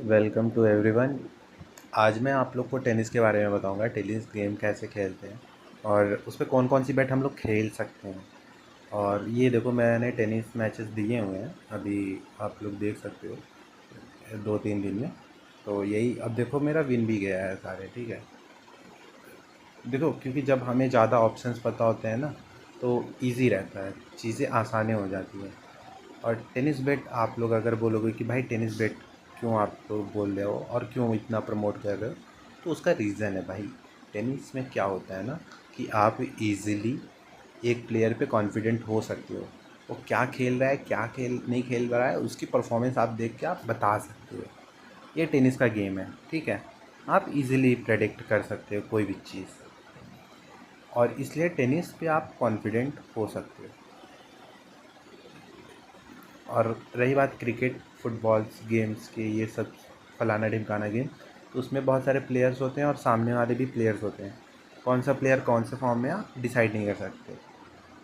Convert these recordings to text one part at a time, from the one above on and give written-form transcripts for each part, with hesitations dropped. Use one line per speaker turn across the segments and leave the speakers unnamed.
Welcome to everyone. आज मैं आप लोग को टेनिस के बारे में बताऊंगा। टेनिस गेम कैसे खेलते हैं और उस पर कौन कौन सी बैट हम लोग खेल सकते हैं। और ये देखो, मैंने टेनिस मैचेस दिए हुए हैं अभी, आप लोग देख सकते हो 2-3 दिन में। तो यही अब देखो, मेरा विन भी गया है सारे। ठीक है, देखो क्योंकि जब हमें ज़्यादा ऑप्शंस पता होते हैं ना, तो इजी रहता है, चीज़ें आसानी हो जाती हैं। और टेनिस बैट आप लोग अगर बोलोगे कि भाई टेनिस बैट क्यों आप लोग बोल रहे हो और क्यों इतना प्रमोट कर रहे हो, तो उसका रीज़न है भाई। टेनिस में क्या होता है ना कि आप इजीली एक प्लेयर पे कॉन्फिडेंट हो सकते हो। वो क्या खेल रहा है, क्या खेल नहीं खेल रहा है, उसकी परफॉर्मेंस आप देख के आप बता सकते हो। ये टेनिस का गेम है, ठीक है। आप इजीली प्रेडिक्ट कर सकते हो कोई भी चीज़, और इसलिए टेनिस पे आप कॉन्फिडेंट हो सकते हो। और रही बात क्रिकेट, फुटबॉल्स गेम्स के, ये सब फलाना ढिमकाना गेम, तो उसमें बहुत सारे प्लेयर्स होते हैं और सामने वाले भी प्लेयर्स होते हैं। कौन सा प्लेयर कौन से फॉर्म में आप डिसाइड नहीं कर सकते।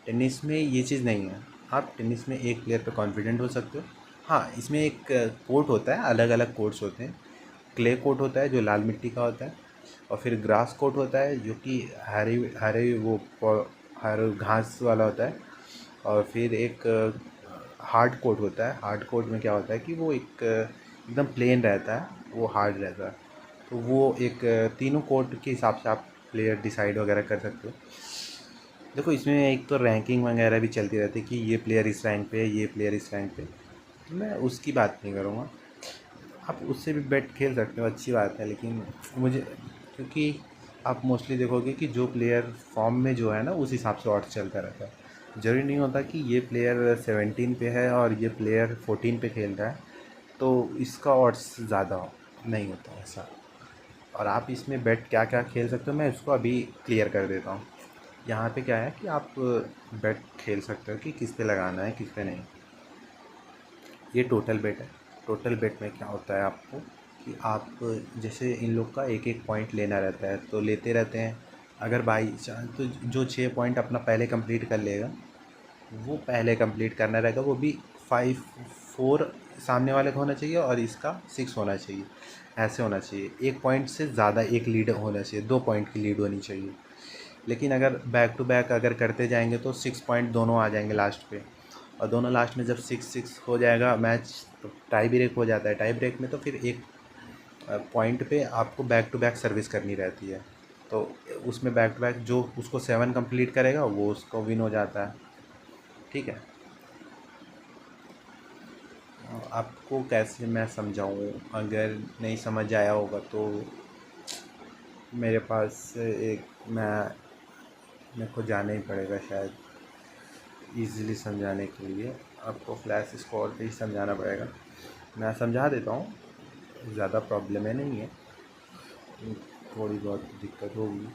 टेनिस में ये चीज़ नहीं है। आप टेनिस में एक प्लेयर पे कॉन्फिडेंट हो सकते हो। हाँ, इसमें एक कोर्ट होता है, अलग अलग कोर्ट्स होते हैं। क्ले कोर्ट होता है जो लाल मिट्टी का होता है, और फिर ग्रास कोर्ट होता है जो कि हरे हरे हर घास वाला होता है। और फिर एक हार्ड कोर्ट होता है। हार्ड कोर्ट में क्या होता है कि वो एक एकदम प्लेन रहता है, वो हार्ड रहता है। तो वो एक तीनों कोर्ट के हिसाब से आप प्लेयर डिसाइड वगैरह कर सकते हो। देखो इसमें एक तो रैंकिंग वगैरह भी चलती रहती है कि ये प्लेयर इस रैंक पे है, ये प्लेयर इस रैंक पे। तो मैं उसकी बात नहीं करूँगा। आप उससे भी बेट खेल सकते हो, अच्छी बात है, लेकिन मुझे, क्योंकि आप मोस्टली देखोगे कि जो प्लेयर फॉर्म में जो है ना, उस हिसाब से ऑड्स चलता रहता है। ज़रूरी नहीं होता कि ये प्लेयर 17 पे है और ये प्लेयर 14 पे खेल रहा है तो इसका ऑड्स ज़्यादा नहीं होता ऐसा। और आप इसमें बेट क्या क्या खेल सकते हो, मैं इसको अभी क्लियर कर देता हूँ। यहाँ पे क्या है कि आप बेट खेल सकते हो कि किस पे लगाना है, किस पे नहीं। ये टोटल बेट है। टोटल बेट में क्या होता है आपको कि आप, जैसे इन लोग का एक एक पॉइंट लेना रहता है तो लेते रहते हैं। अगर बाई चांस तो जो 6 पॉइंट अपना पहले कंप्लीट कर लेगा, वो पहले कंप्लीट करना रहेगा, वो भी 5-4 सामने वाले का होना चाहिए और इसका 6 होना चाहिए। ऐसे होना चाहिए, एक पॉइंट से ज़्यादा एक लीड होना चाहिए, 2 पॉइंट की लीड होनी चाहिए। लेकिन अगर बैक टू बैक अगर करते जाएंगे तो 6 पॉइंट दोनों आ जाएंगे लास्ट पे। और दोनों लास्ट में जब 6-6 हो जाएगा मैच, तो टाई ब्रेक हो जाता है। टाई ब्रेक में तो फिर एक पॉइंट पे आपको बैक टू बैक सर्विस करनी रहती है। तो उसमें बैक टू बैक जो उसको 7 कंप्लीट करेगा वो उसको विन हो जाता है। ठीक है, आपको कैसे मैं समझाऊँ, अगर नहीं समझ आया होगा तो मेरे पास एक मैं मेरे को जाना ही पड़ेगा शायद इजीली समझाने के लिए। आपको फ्लैश स्कोर पे ही समझाना पड़ेगा। मैं समझा देता हूँ, ज़्यादा प्रॉब्लम है नहीं है, थोड़ी बहुत दिक्कत होगी।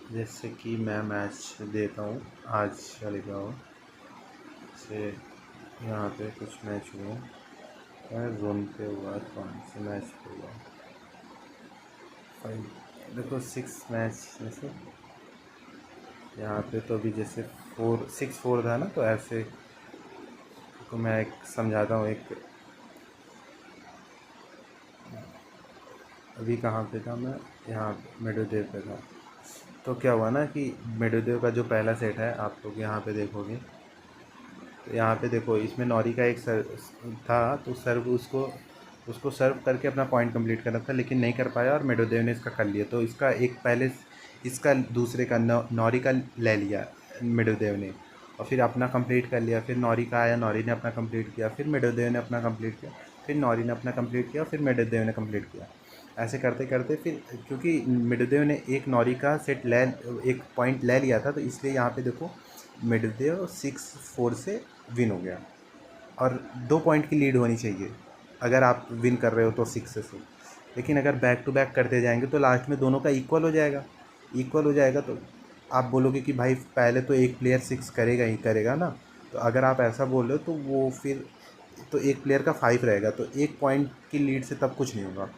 जैसे कि मैं मैच देता हूँ आज चले जाओ से, यहाँ पे कुछ मैच हुए हैं, जोन पे हुआ, कौन से मैच पे हुआ, 5, देखो 6 मैच में से यहाँ पे तो अभी जैसे 4-6-4 था ना, तो ऐसे को मैं एक समझाता हूँ। एक अभी कहाँ पे था मैं, यहाँ मेडोदेव पे था। तो क्या हुआ ना कि मेडोदेव का जो पहला सेट है, आप लोग यहाँ पे देखोगे तो यहाँ पे देखो, इसमें नौरी का एक सर था, तो सर्व उसको उसको सर्व करके अपना पॉइंट कंप्लीट करना था, लेकिन नहीं कर पाया और मेडोदेव ने इसका कर लिया। तो इसका एक पहले इसका दूसरे का नौरी का ले लिया मेडोदेव ने, और फिर अपना कंप्लीट कर लिया। फिर नौरी का आया, नौरी ने अपना कंप्लीट किया, फिर मेडोदेव ने अपना कंप्लीट किया, फिर नौरी ने अपना कंप्लीट किया, फिर मेडोदेव ने कंप्लीट किया। ऐसे करते करते फिर, क्योंकि मेडोदेव ने एक नौरी का सेट ले, एक पॉइंट ले लिया था, तो इसलिए यहाँ पे देखो मेडोदेव 6-4 से विन हो गया। और 2 पॉइंट की लीड होनी चाहिए अगर आप विन कर रहे हो तो 6 से। लेकिन अगर बैक टू बैक करते जाएंगे तो लास्ट में दोनों का इक्वल हो जाएगा। इक्वल हो जाएगा तो आप बोलोगे कि भाई पहले तो एक प्लेयर 6 करेगा ही करेगा ना। तो अगर आप ऐसा बोल रहे हो तो वो फिर तो एक प्लेयर का 5 रहेगा, तो 1 पॉइंट की लीड से तब कुछ नहीं होगा।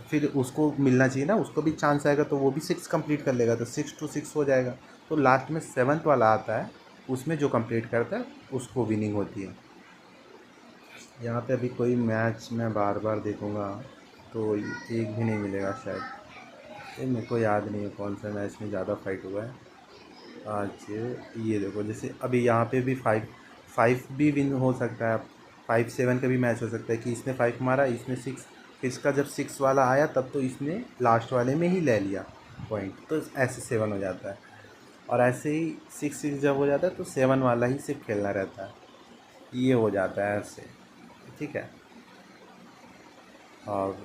फिर उसको मिलना चाहिए ना, उसको भी चांस आएगा तो वो भी 6 कंप्लीट कर लेगा, तो 6-6 हो जाएगा। तो लास्ट में 7th वाला आता है, उसमें जो कंप्लीट करता है उसको विनिंग होती है। यहाँ पे अभी कोई मैच मैं बार बार देखूँगा तो एक भी नहीं मिलेगा शायद। ये मेरे को याद नहीं है कौन सा मैच में ज़्यादा फाइट हुआ है आज। ये देखो जैसे अभी यहाँ पे भी 5 भी विन हो सकता है, 5-7 का भी मैच हो सकता है कि इसने 5 मारा, इसने 6, इसका जब 6 वाला आया तब तो इसने लास्ट वाले में ही ले लिया पॉइंट, तो ऐसे 7 हो जाता है। और ऐसे ही 6-6 जब हो जाता है तो 7 वाला ही सिर्फ खेलना रहता है, ये हो जाता है ऐसे। ठीक है। और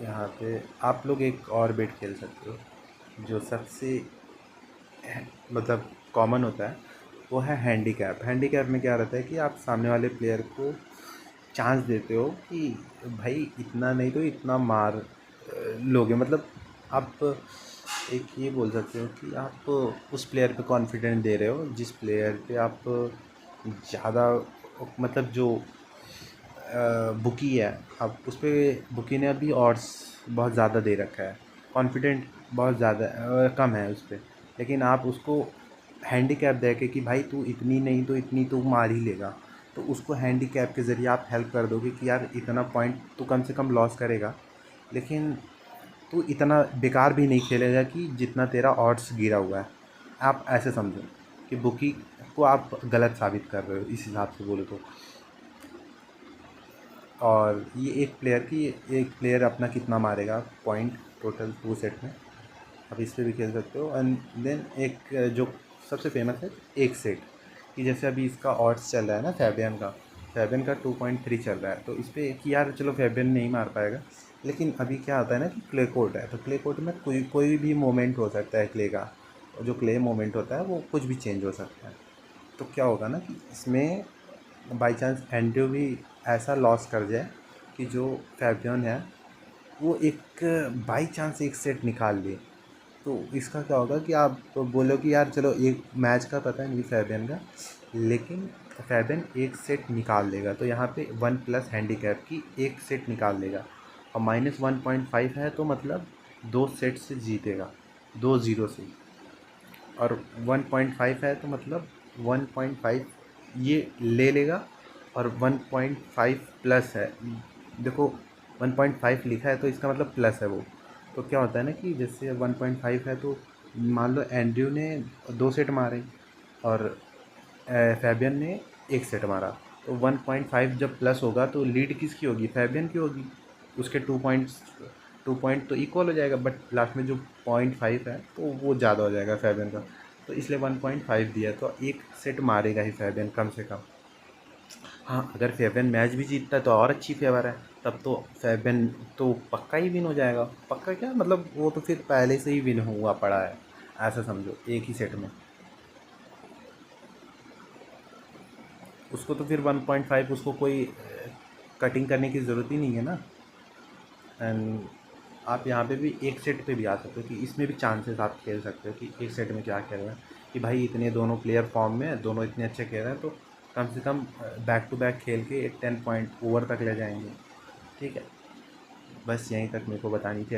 यहाँ पे आप लोग एक और बेट खेल सकते हो जो सबसे मतलब कॉमन होता है, वो है हैंडीकैप। हैंडीकैप में क्या रहता है कि आप सामने वाले प्लेयर को चांस देते हो कि भाई इतना नहीं तो इतना मार लोगे, मतलब आप एक ये बोल सकते हो कि आप उस प्लेयर पे कॉन्फिडेंस दे रहे हो जिस प्लेयर पे आप ज़्यादा, मतलब जो बुकी है, अब उस पर बुकी ने अभी ऑड्स बहुत ज़्यादा दे रखा है, कॉन्फिडेंट बहुत ज़्यादा कम है उस पर, लेकिन आप उसको हैंडीकैप दे के कि भाई तू इतनी नहीं तो इतनी तो मार ही लेगा, तो उसको हैंडीकैप के ज़रिए आप हेल्प कर दोगे कि यार इतना पॉइंट तो कम से कम लॉस करेगा, लेकिन तू इतना बेकार भी नहीं खेलेगा कि जितना तेरा ऑड्स गिरा हुआ है। आप ऐसे समझो कि बुकी को आप गलत साबित कर रहे हो इस हिसाब से बोले तो। और ये एक प्लेयर अपना कितना मारेगा पॉइंट टोटल 2 सेट में, आप इस पे भी खेल सकते हो। एंड देन एक जो सबसे फेमस है एक सेट, कि जैसे अभी इसका ऑड्स चल रहा है ना फैबियन का 2.3 चल रहा है, तो इस पर कि यार चलो फैबियन नहीं मार पाएगा, लेकिन अभी क्या होता है ना कि क्ले कोर्ट है, तो क्ले कोर्ट में कोई कोई भी मोमेंट हो सकता है क्ले का, और जो क्ले मोमेंट होता है वो कुछ भी चेंज हो सकता है। तो क्या होगा ना कि इसमें बाई चांस एंड्रयू भी ऐसा लॉस कर जाए कि जो फैबियन है वो एक बाई चांस एक सेट निकाल ले, तो इसका क्या होगा कि आप बोलो कि यार चलो एक मैच का पता नहीं फैबियन का, लेकिन फैबियन एक सेट निकाल देगा, तो यहाँ पे 1 प्लस हैंडीकैप की एक सेट निकाल देगा, और -1.5 है तो मतलब 2 सेट से जीतेगा, 2-0 से। और 1.5 है तो मतलब 1.5 ये ले लेगा, और 1.5 प्लस है, देखो 1.5 लिखा है तो इसका मतलब प्लस है वो। तो क्या होता है ना कि जैसे 1.5 है तो मान लो एंड्रयू ने 2 सेट मारे और फैबियन ने एक सेट मारा, तो 1.5 जब प्लस होगा तो लीड किसकी होगी, फैबियन की होगी, उसके 2 पॉइंट तो इक्वल हो जाएगा, बट लास्ट में जो 0.5 है तो वो ज़्यादा हो जाएगा फैबियन का, तो इसलिए 1.5 दिया, तो एक सेट मारेगा ही फैबियन कम से कम। हाँ, अगर फैबियन मैच भी जीतता है तो और अच्छी फेवर है, तब तो फैबियन तो पक्का ही विन हो जाएगा, पक्का क्या मतलब वो तो फिर पहले से ही विन हुआ पड़ा है, ऐसा समझो एक ही सेट में। उसको तो फिर 1.5 उसको कोई कटिंग करने की ज़रूरत ही नहीं है ना। एंड आप यहाँ पे भी एक सेट पे भी आ सकते हो कि इसमें भी चांसेस आप खेल सकते हो कि एक सेट में क्या खेल रहे हैं, कि भाई इतने दोनों प्लेयर फॉर्म में हैं, दोनों इतने अच्छे खेल रहे हैं, तो कम से कम बैक टू बैक खेल के 10 पॉइंट ओवर तक ले जाएंगे। ठीक है, बस यहीं तक मेरे को बतानी थी।